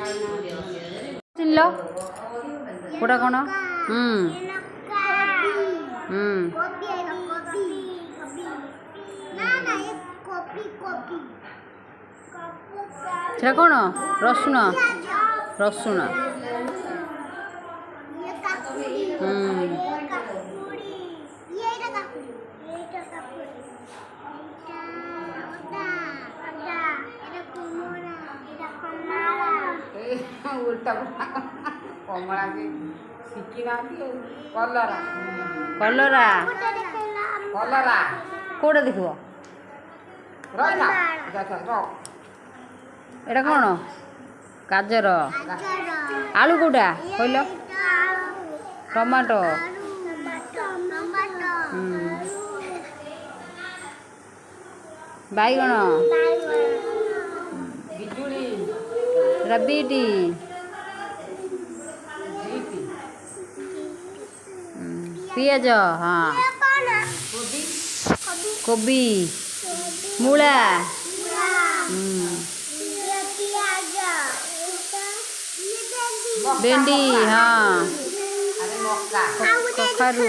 ଚିହ୍ନିଲ କୋଉଟା କ'ଣ? ସେଟା କ'ଣ? ରସୁଣ ରସୁଣ। କମଳା ଶିଖି ନାହାନ୍ତି। କଲରା କଲରା କଲରା କୋଉଟା ଦେଖିବ? ରହିଲା ଏଇଟା କ'ଣ? ଗାଜର। ଆଳୁ କୋଉଟା କହିଲ? ଟମାଟୋ। ବାଇଗଣ। ବିଜୁଳି ଏଇଟା ବିଟି। ପିଆଜ। ହଁ। କୋବି। ମୂଳା। ଭେଣ୍ଡି। ହଁ। କଖାରୁ।